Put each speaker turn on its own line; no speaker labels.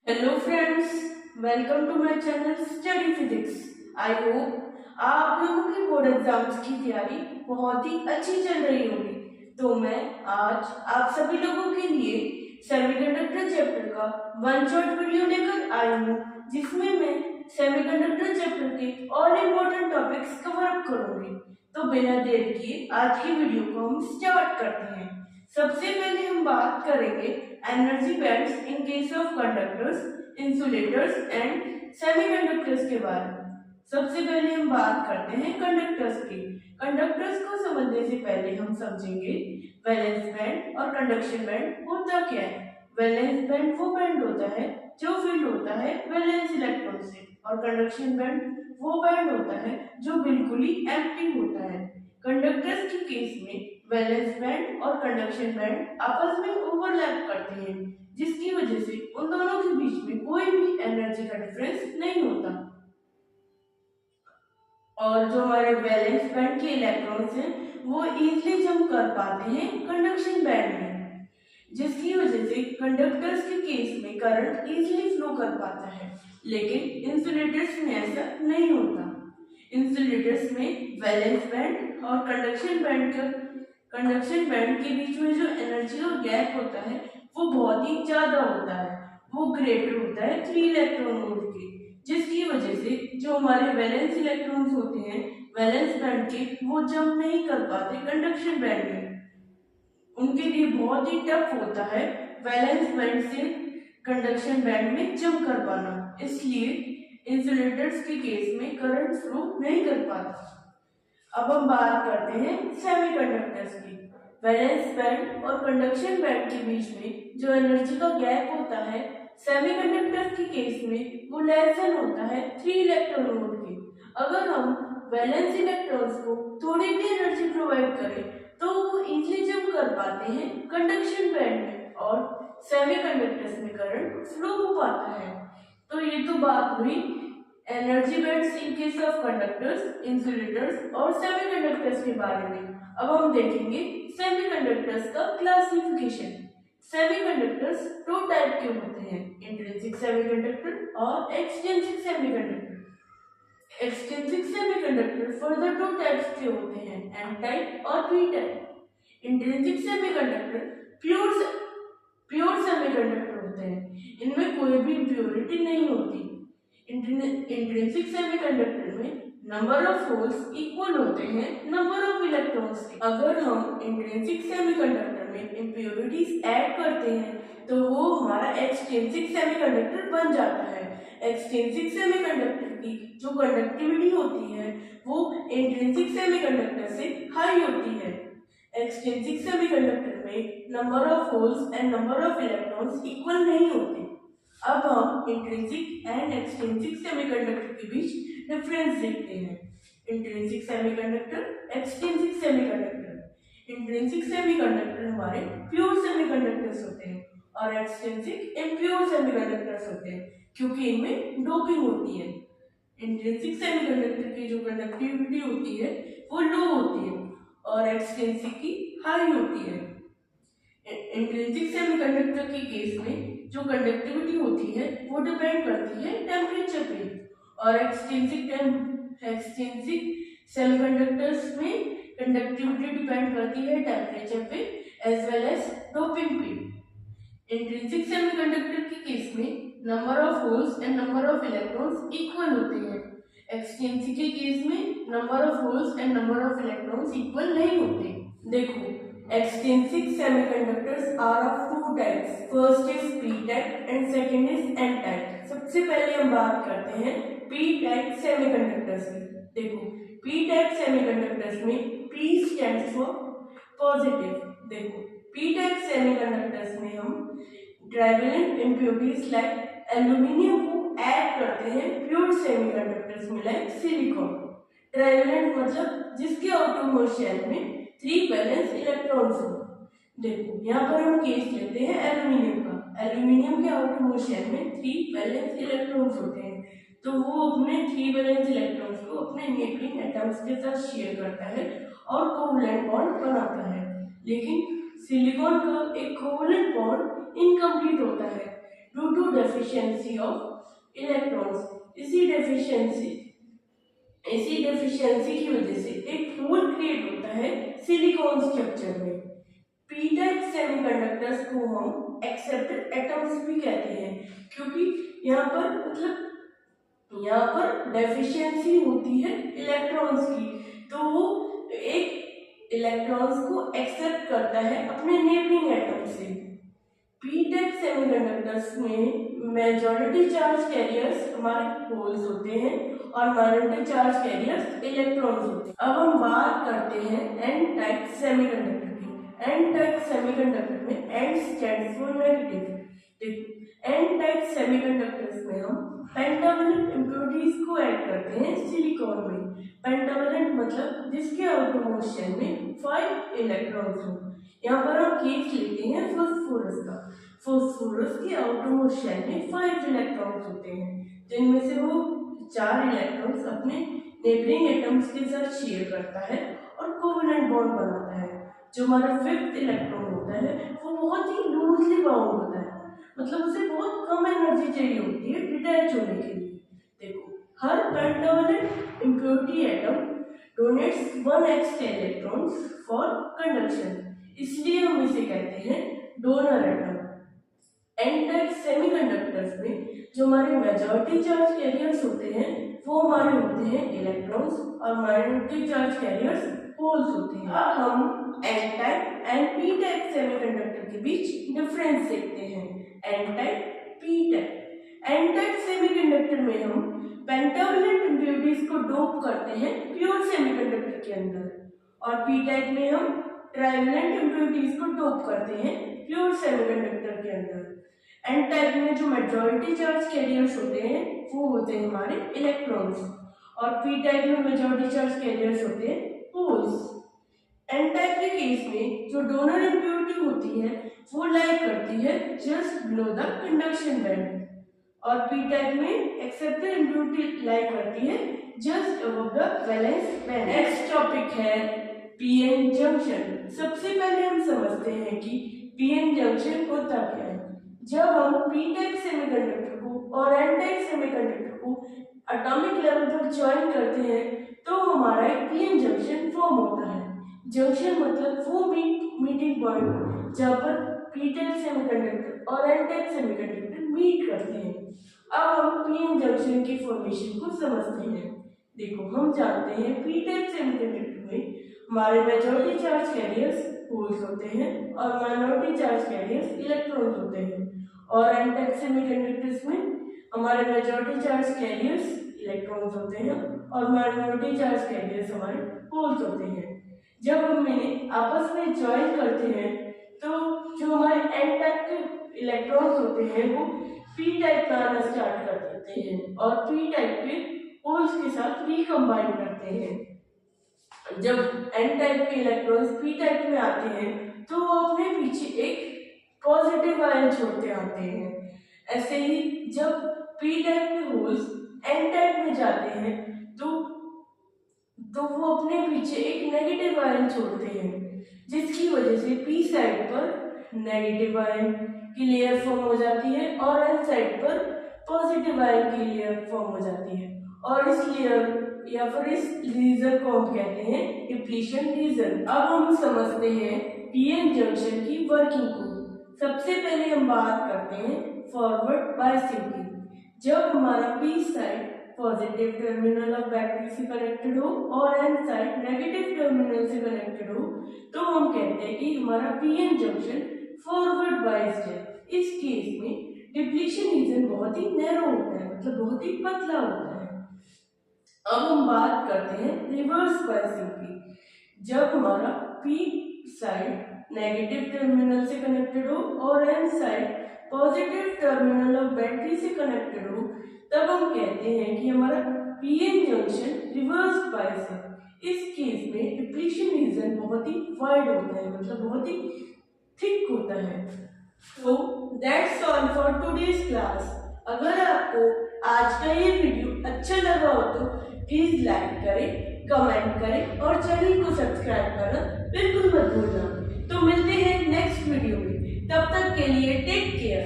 Hello friends, welcome to my channel study physics. I hope आप लोगों की board exams की तैयारी बहुत ही अच्छी चल रही होगी। तो मैं आज आप सभी लोगों के लिए सेमीकंडक्टर चैप्टर का वन शॉट वीडियो लेकर आई हूँ, जिसमें मैं सेमीकंडक्टर चैप्टर के all important topics cover up करूंगी। तो बिना देर किए आज की वीडियो को हम स्टार्ट करते हैं। सबसे पहले हम बात करेंगे energy bands in case of conductors, insulators and semiconductors के बारे में। सबसे पहले हम बात करते हैं कंडक्टर्स की। कंडक्टर्स को समझने से पहले हम समझेंगे वैलेंस बैंड और कंडक्शन बैंड होता क्या है। वैलेंस बैंड वो बैंड होता है जो फील्ड होता है वैलेंस इलेक्ट्रॉन से, और कंडक्शन बैंड वो बैंड होता है जो बिल्कुल ही एम्प्टी होता है। कंडक्टर्स के केस में वैलेंस बैंड और कंडक्शन बैंड आपस में ओवरलैप करते हैं, जिसकी वजह से उन दोनों के बीच में कोई भी एनर्जी का डिफरेंस नहीं होता। और जो हमारे वैलेंस बैंड के इलेक्ट्रॉन्स हैं वो इजीली जंप कर पाते हैं कंडक्शन बैंड में, जिसकी वजह से कंडक्टर्स के केस में करंट इजीली फ्लो कर पाता है। लेकिन इंसुलेटर्स में ऐसा नहीं होता। इंसुलेटर्स में वैलेंस बैंड और कंडक्शन बैंड के बीच में जो एनर्जी का गैप होता है वो बहुत ही ज्यादा होता है। वो ग्रेटर होता है 3 इलेक्ट्रॉन वोल्ट के, जिसकी वजह से जो हमारे वैलेंस इलेक्ट्रॉन्स होते हैं वैलेंस बैंड के, वो जंप नहीं कर पाते कंडक्शन बैंड में। उनके लिए बहुत ही टफ होता है वैलेंस बैंड से कंडक्शन बैंड में जंप कर पाना, इसलिए इंसुलेटर्स के केस में करंट फ्लो नहीं कर पाता। अब हम बात करते हैं सेमीकंडक्टर्स की। वैलेंस बैंड और कंडक्शन बैंड के बीच में जो एनर्जी का गैप होता है सेमीकंडक्टर्स के केस में वो लेस देन होता है 3 इलेक्ट्रॉन वोल्ट के। अगर हम वैलेंस इलेक्ट्रॉन्स को थोड़ी भी एनर्जी प्रोवाइड करें तो वो इजीली जंप कर पाते हैं कंडक्शन बैंड में और सेमीकंडक्टर्स में करंट फ्लो हो पाता है। तो ये तो बात हुई energy bands in case of conductors, insulators और सेमीकंडक्टर्स के बारे में। अब हम देखेंगे सेमीकंडक्टर्स का क्लासिफिकेशन। सेमीकंडक्टर्स दो टाइप के होते हैं, इंट्रिंसिक सेमीकंडक्टर और extrinsic semiconductor. Extrinsic semiconductor further दो टाइप्स के होते हैं, एन टाइप और P type. Intrinsic semiconductor pure semiconductor होते हैं, इनमें कोई भी इम्प्योरिटी नहीं होती। इंट्रिंसिक सेमीकंडक्टर में नंबर ऑफ होल्स इक्वल होते हैं नंबर ऑफ इलेक्ट्रॉन्स के। अगर हम इंट्रिंसिक सेमीकंडक्टर में इम्प्योरिटीज ऐड करते हैं तो वो हमारा एक्सट्रिंसिक सेमीकंडक्टर बन जाता है। एक्सट्रिंसिक सेमीकंडक्टर की जो कंडक्टिविटी होती है वो इंट्रिंसिक सेमीकंडक्टर से हाई होती है। एक्सट्रिंसिक सेमीकंडक्टर में number of holes and number of electrons equal नहीं होते। अब हम इंट्रिंसिक एंड एक्सट्रिंसिक सेमीकंडक्टर के बीच डिफरेंस देखते हैं। Intrinsic semiconductor, extrinsic semiconductor. Intrinsic semiconductor हमारे प्योर सेमीकंडक्टर्स होते हैं और एक्सट्रिंसिक इम्प्योर सेमीकंडक्टर्स होते हैं, क्योंकि इनमें डोपिंग होती है। इंट्रिंसिक सेमीकंडक्टर की जो कंडक्टिविटी होती है वो लो होती है और एक्सट्रिंसिक की हाई होती है। इंट्रिंसिक सेमीकंडक्टर के केस में जो कंडक्टिविटी होती है वो डिपेंड करती है टेम्परेचर पे, और एक्सट्रिंसिक सेमीकंडक्टर्स में कंडक्टिविटी डिपेंड करती है टेम्परेचर पे एज वेल एज डोपिंग पे। इंट्रिंसिक सेमीकंडक्टर के केस में number of holes and number of electrons equal होते हैं। एक्सट्रिंसिक के केस में number of holes and number of electrons equal नहीं होते। देखो, extrinsic semiconductors are of two types. First is p-type and second is n-type. सबसे पहले हम बात करते हैं p-type semiconductors की। देखो, p-type semiconductors में p stands for positive। देखो, p-type semiconductors में हम ट्राइवेलेंट impurities like एल्यूमिनियम को ऐड करते हैं प्योर सेमीकंडक्टर्स में लाइक सिलिकॉन। ट्राइवेलेंट मतलब जिसके आउटरमोस्ट शेल में 3 वैलेंस इलेक्ट्रॉन्स हो। देखो, यहाँ पर हम केस लेते हैं एल्यूमिनियम का। एल्यूमिनियम के आउटरमोस्ट शेल में 3 वैलेंस इलेक्ट्रॉन्स होते हैं, तो वो अपने 3 वैलेंस इलेक्ट्रॉन्स को अपने नेबरिंग एटम्स के साथ शेयर करता है और कोवलेंट बॉन्ड बनाता है। लेकिन सिलिकॉन का एक कोवलेंट बॉन्ड इनकम्प्लीट होता है due to deficiency of electrons. इसी डेफिशिएंसी की वजह से एक होल क्रिएट होता है सिलिकॉन स्ट्रक्चर में। पी टाइप सेमीकंडक्टर्स को हम एक्सेप्टेड एटम्स भी कहते हैं, क्योंकि यहाँ पर डेफिशिएंसी होती है इलेक्ट्रॉन्स की, तो वो एक इलेक्ट्रॉन्स को एक्सेप्ट करता है अपने नेबरिंग एटम से। पी टाइप सेमीकंडक्टर्स में मेजॉरिटी चार्ज कैरियर्स हमारे होल्स होते हैं और माइनॉरिटी चार्ज कैरियर्स इलेक्ट्रॉन्स होते हैं। अब हम बात करते हैं एन टाइप सेमीकंडक्टर की। एन टाइप सेमीकंडक्टर में एन स्टैंड्स फॉर नेगेटिव। देखो, एन टाइप सेमीकंडक्टर्स में हम पेंटावलेंट इम्प्योरिटीज को ऐड करते हैं सिलिकॉन में। पेंटावलेंट मतलब जिसके आउटरमोस्ट शेल में 5 इलेक्ट्रॉन्स हो। यहाँ पर हम केस लेते हैं फास्फोरस का। फास्फोरस के आउटरमोस्ट शेल में 5 इलेक्ट्रॉन्स होते हैं, जिनमें से वो 4 इलेक्ट्रॉन्स अपने नेबरिंग एटम्स के साथ शेयर करता है और कोवेलेंट बॉन्ड बनाता है। जो हमारा 5th इलेक्ट्रॉन होता है वो बहुत ही लूजली बाउंड होता है, मतलब उसे बहुत कम एनर्जी चाहिए होती है डिटैच होने के लिए। देखो, हर pentavalent impurity atom donates 1 extra electrons for conduction, इसलिए हम इसे कहते हैं donor atom. N type semiconductors में जो हमारे मेजॉरिटी चार्ज कैरियर्स होते हैं वो हमारे होते हैं इलेक्ट्रॉन्स और माइनॉरिटी चार्ज कैरियर्स होल्स होते हैं। अब हम N type and P type semiconductor के बीच डिफरेंस देखते हैं। N type, P type. N type semiconductor में हम पेंटावलेंट इम्प्योरिटीज को डोप करते हैं प्योर सेमीकंडक्टर के अंदर, और पी टाइप में हम ट्राइवेलेंट इम्प्योरिटीज को डोप करते हैं प्योर सेमीकंडक्टर के अंदर। एन टाइप में जो मेजॉरिटी चार्ज कैरियर्स होते हैं वो होते हैं हमारे इलेक्ट्रॉन्स, और पी टाइप में मेजॉरिटी चार्ज कैरियर्स होते हैं होल्स। एन टाइप के केस में जो डोनर इम्प्योरिटी होती है वो लाई करती है just below the conduction band, और पी टाइप में एक्सेप्टेड इम्प्योरिटी लाई करती है just above the valence band. Next topic है पीएन जंक्शन। सबसे पहले हम समझते हैं कि पीएन जंक्शन होता क्या है। जब हम पी टाइप सेमीकंडक्टर को और एन टाइप सेमीकंडक्टर को एटॉमिक लेवल पर ज्वाइन करते हैं तो हमारा एक पीएन जंक्शन फॉर्म होता है। जंक्शन मतलब वो मीटिंग पॉइंट जहाँ पर पी टाइप सेमीकंडक्टर और एन टाइप सेमीकंडक्टर मीट करते हैं। अब हम पीएन जंक्शन की फॉर्मेशन को समझते हैं। देखो, हम जानते हैं पी टाइप सेमीकंडक्टर में हमारे मेजॉरिटी चार्ज कैरियर्स होल्स होते हैं और माइनॉरिटी चार्ज कैरियर्स इलेक्ट्रॉन्स होते हैं, और एन टाइप सेमीकंडक्टर्स में हमारे मेजॉरिटी चार्ज कैरियर्स इलेक्ट्रॉन्स होते हैं और माइनॉरिटी चार्ज कैरियर्स हमारे होल्स होते हैं। जब हम इन्हें आपस में ज्वाइन करते हैं तो जो हमारे एन टाइप के इलेक्ट्रॉन्स होते हैं वो पी टाइप में आना स्टार्ट कर देते हैं और पी टाइप के होल्स के साथ रिकम्बाइन करते हैं। जब एन टाइप के इलेक्ट्रॉन्स पी टाइप में आते हैं तो वो अपने पीछे एक पॉजिटिव आयन छोड़ते आते हैं। ऐसे ही जब पी टाइप के होल्स एन टाइप में जाते हैं तो वो अपने पीछे एक नेगेटिव आयन छोड़ते हैं, जिसकी वजह से पी साइड पर नेगेटिव आयन की लेयर फॉर्म हो जाती है और एन साइड पर पॉजिटिव आयन की लेयर फॉर्म हो जाती है, और इस लेयर या फिर इस रीजन को हम कहते हैं डिप्लीशन रीजन। अब हम समझते हैं पीएन जंक्शन की वर्किंग को। सबसे पहले हम बात करते हैं फॉरवर्ड बायसिंग की। जब हमारा P side positive terminal of battery से कनेक्टेड हो और एन साइड नेगेटिव टर्मिनल से कनेक्टेड हो तो हम कहते हैं कि हमारा पीएन जंक्शन फॉरवर्ड बायस्ड है। इस केस में डिप्लीशन रीजन बहुत ही नैरो होता है, मतलब बहुत ही पतला होता है। अब हम बात करते हैं रिवर्स बायसिंग की। जब हमारा पी साइड नेगेटिव टर्मिनल से कनेक्टेड हो और N side positive terminal of battery से कनेक्टेड हो तब हम कहते हैं कि हमारा पीएन जंक्शन रिवर्स बायस है। इस केस में डिप्लीशन रीजन बहुत ही वाइड होता है, मतलब बहुत ही थिक होता है। तो that's all for today's class. अगर आपको आज का ये वीडियो अच्छा लगा हो तो प्लीज लाइक करें, कमेंट करें और चैनल को सब्सक्राइब करना बिल्कुल मत भूलना। तो मिलते हैं नेक्स्ट वीडियो में, तब तक के लिए टेक केयर।